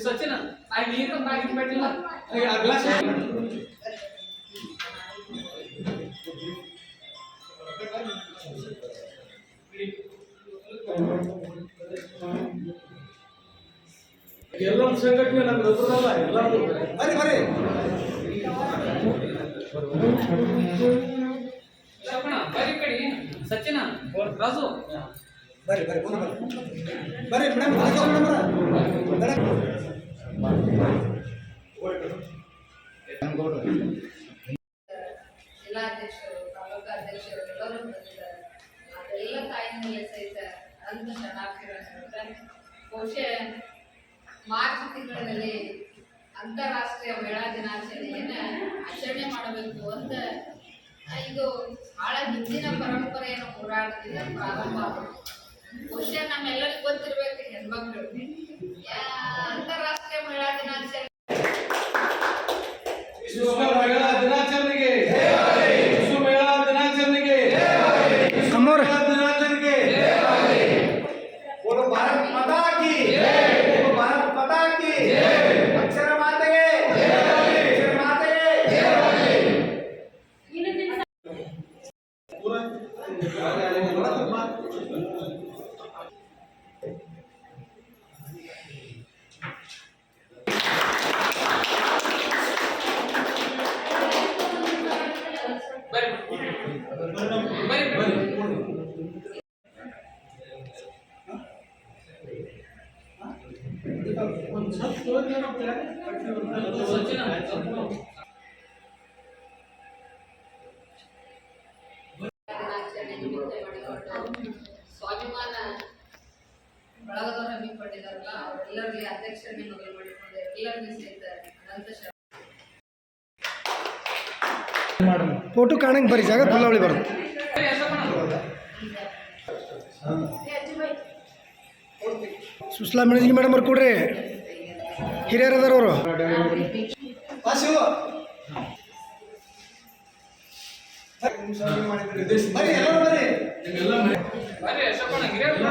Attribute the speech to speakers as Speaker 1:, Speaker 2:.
Speaker 1: ಸಚಿನ್ ಆ ನೀರು ಪ್ಯಾಕೆಟ್ ಬಿಟ್ಟಿಲ್ಲ ಗ್ಲಾಸ್
Speaker 2: ಎಲ್ಲ ಸಂಘಟನೆ ನಮ್ಗೆ ಗೊತ್ತಲ್ಲ ಎಲ್ಲರೂ
Speaker 3: ಬರ್ರಿ ಬರ್ರಿ
Speaker 1: ಶೋಭಣ ಬರ್ರಿ ಕಡಿ ಸಚಿನ್ ರಾಜು
Speaker 3: ಬರ್ರಿ ಬರ್ರಿ ಬರ್ರಿ ಮೇಡಮ್
Speaker 4: ಜಿಲ್ಲಾಧ್ಯಕ್ಷರು ತಾಲೂಕು ಅಧ್ಯಕ್ಷರು ಎಲ್ಲರೂ ಬಂದಿದ್ದಾರೆ. ಅದೆಲ್ಲ ತಾಯಿನಲ್ಲಿ ಸಹಿತ ಅಂತ ಶರಣಾರ್ಥಿಗಳನ್ನು ಬಹುಶಃ ಮಾರ್ಚ್ ತಿಂಗಳಲ್ಲಿ ಅಂತಾರಾಷ್ಟ್ರೀಯ ಮಹಿಳಾ ದಿನಾಚರಣೆಯನ್ನ ಆಚರಣೆ ಮಾಡಬೇಕು ಅಂತ ಇದು ಬಹಳ ಹಿಂದಿನ ಪರಂಪರೆಯನ್ನು ಹೋರಾಟದಿಂದ ಪ್ರಾರಂಭ ಆಗುತ್ತೆ. ಬಹುಶಃ ನಮ್ಮೆಲ್ಲರಿಗೂ ಗೊತ್ತಿರ್ಬೇಕು ಹೆಣ್ಮಕ್ಳು ಅಂತಾರಾಷ್ಟ್ರೀಯ ಮಹಿಳಾ ದಿನಾಚರಣೆ
Speaker 2: ಮಹಿಳಾ ದಿನಾಚರಣೆಗೆ ವಿಶ್ವ ಮಹಿಳಾ ದಿನಾಚರಣೆಗೆ ದಿನಾಚರಣೆಗೆ
Speaker 3: बोलो भारत माता की बोलो भारत माता की अक्षर मातेಗೆ अक्षर मातेಗೆ
Speaker 4: ಸ್ವಾಭಿಮಾನ ಬಳಗದವರು ಹಮ್ಮಿಕೊಂಡಿದ್ದಾರಲ್ಲ ಅವರೆಲ್ಲರಲ್ಲಿ ಅಧ್ಯಕ್ಷರನ್ನೇ ಮೊದಲು ಮಾಡಿಕೊಂಡು ಎಲ್ಲರಿಗೂ ಸಹಿತ ಅನಂತ
Speaker 5: ಫೋಟೋ ಕಾಣಂಗೆ ಬರೀ ಜಾಗ ಫುಲ್ಲಾವಳಿ ಬರುತ್ತೆ. ಸುಸ್ಲಾ ಮೆಣಜಿಗೆ ಮೇಡಮ್ ಅವ್ರು ಕೊಡ್ರಿ, ಹಿರಿಯರ್ ಅದಾರ ಅವರು.
Speaker 3: ಬರ್ರಿ ಎಲ್ಲರೂ ಬರ್ರಿ
Speaker 1: ಬರ್ರಿ ಶೋಭಣ ಹಿರಿಯರು